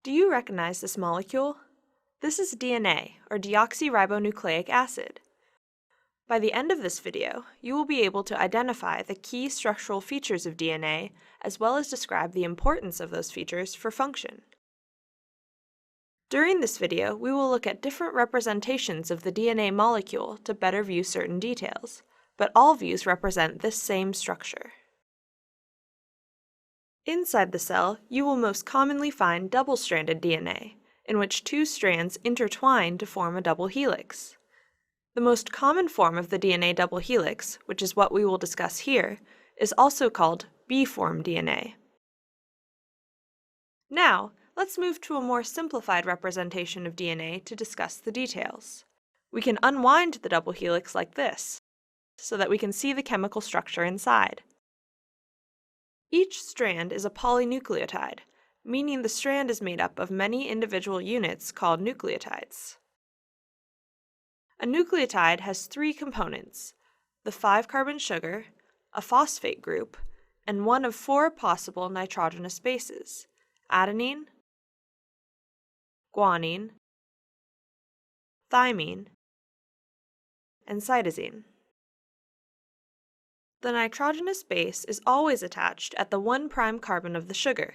Do you recognize this molecule? This is DNA, or deoxyribonucleic acid. By the end of this video, you will be able to identify the key structural features of DNA, as well as describe the importance of those features for function. During this video, we will look at different representations of the DNA molecule to better view certain details, but all views represent this same structure. Inside the cell, you will most commonly find double-stranded DNA, in which two strands intertwine to form a double helix. The most common form of the DNA double helix, which is what we will discuss here, is also called B-form DNA. Now, let's move to a more simplified representation of DNA to discuss the details. We can unwind the double helix like this, so that we can see the chemical structure inside. Each strand is a polynucleotide, meaning the strand is made up of many individual units called nucleotides. A nucleotide has three components: the 5-carbon sugar, a phosphate group, and one of 4 possible nitrogenous bases: adenine, guanine, thymine, and cytosine. The nitrogenous base is always attached at the 1' carbon of the sugar.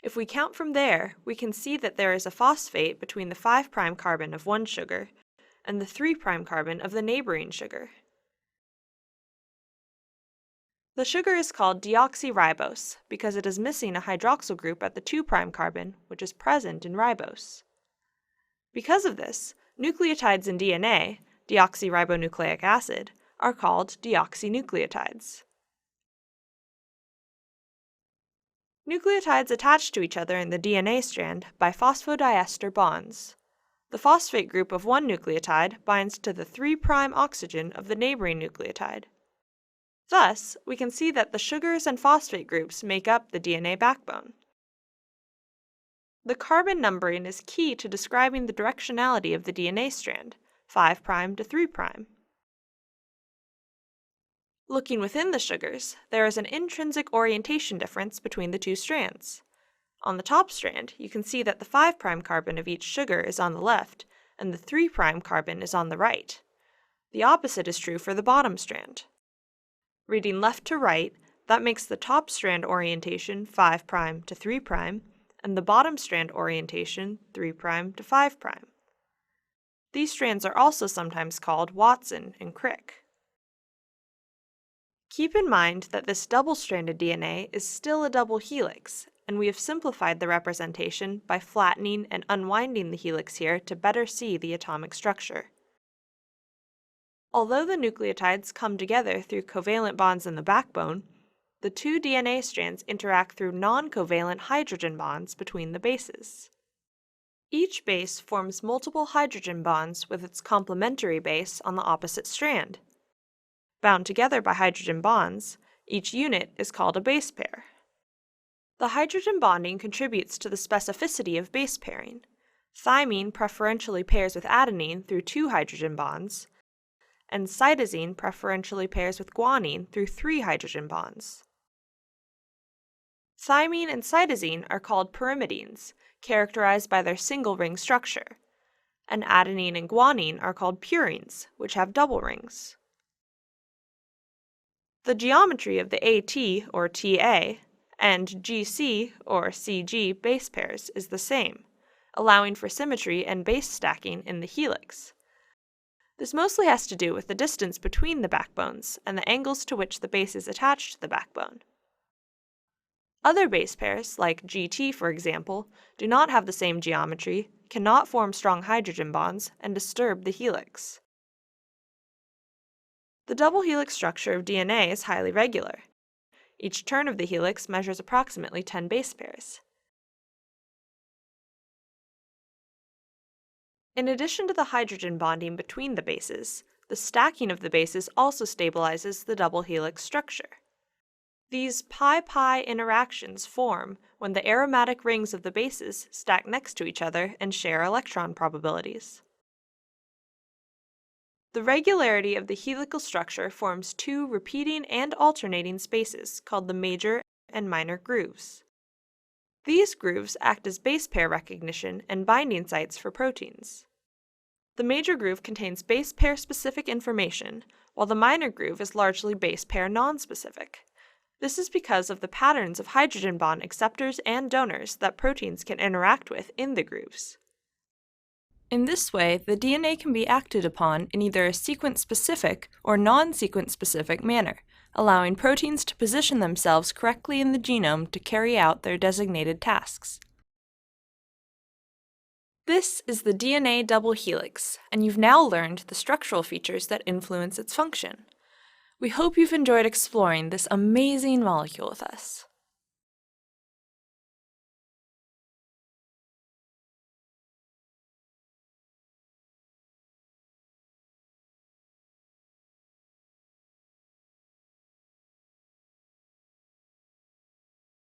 If we count from there, we can see that there is a phosphate between the 5' carbon of one sugar and the 3' carbon of the neighboring sugar. The sugar is called deoxyribose because it is missing a hydroxyl group at the 2' carbon, which is present in ribose. Because of this, nucleotides in DNA, deoxyribonucleic acid, are called deoxynucleotides. Nucleotides attach to each other in the DNA strand by phosphodiester bonds. The phosphate group of one nucleotide binds to the 3' oxygen of the neighboring nucleotide. Thus, we can see that the sugars and phosphate groups make up the DNA backbone. The carbon numbering is key to describing the directionality of the DNA strand, 5' to 3'. Looking within the sugars, there is an intrinsic orientation difference between the two strands. On the top strand, you can see that the 5' carbon of each sugar is on the left, and the 3' carbon is on the right. The opposite is true for the bottom strand. Reading left to right, that makes the top strand orientation 5' to 3', and the bottom strand orientation 3' to 5'. These strands are also sometimes called Watson and Crick. Keep in mind that this double-stranded DNA is still a double helix, and we have simplified the representation by flattening and unwinding the helix here to better see the atomic structure. Although the nucleotides come together through covalent bonds in the backbone, the two DNA strands interact through non-covalent hydrogen bonds between the bases. Each base forms multiple hydrogen bonds with its complementary base on the opposite strand. Bound together by hydrogen bonds, each unit is called a base pair. The hydrogen bonding contributes to the specificity of base pairing. Thymine preferentially pairs with adenine through 2 hydrogen bonds, and cytosine preferentially pairs with guanine through 3 hydrogen bonds. Thymine and cytosine are called pyrimidines, characterized by their single ring structure, and adenine and guanine are called purines, which have double rings. The geometry of the AT, or TA, and GC, or CG, base pairs is the same, allowing for symmetry and base stacking in the helix. This mostly has to do with the distance between the backbones and the angles to which the base is attached to the backbone. Other base pairs, like GT for example, do not have the same geometry, cannot form strong hydrogen bonds, and disturb the helix. The double helix structure of DNA is highly regular. Each turn of the helix measures approximately 10 base pairs. In addition to the hydrogen bonding between the bases, the stacking of the bases also stabilizes the double helix structure. These pi-pi interactions form when the aromatic rings of the bases stack next to each other and share electron probabilities. The regularity of the helical structure forms 2 repeating and alternating spaces called the major and minor grooves. These grooves act as base pair recognition and binding sites for proteins. The major groove contains base pair specific information, while the minor groove is largely base pair nonspecific. This is because of the patterns of hydrogen bond acceptors and donors that proteins can interact with in the grooves. In this way, the DNA can be acted upon in either a sequence-specific or non-sequence-specific manner, allowing proteins to position themselves correctly in the genome to carry out their designated tasks. This is the DNA double helix, and you've now learned the structural features that influence its function. We hope you've enjoyed exploring this amazing molecule with us.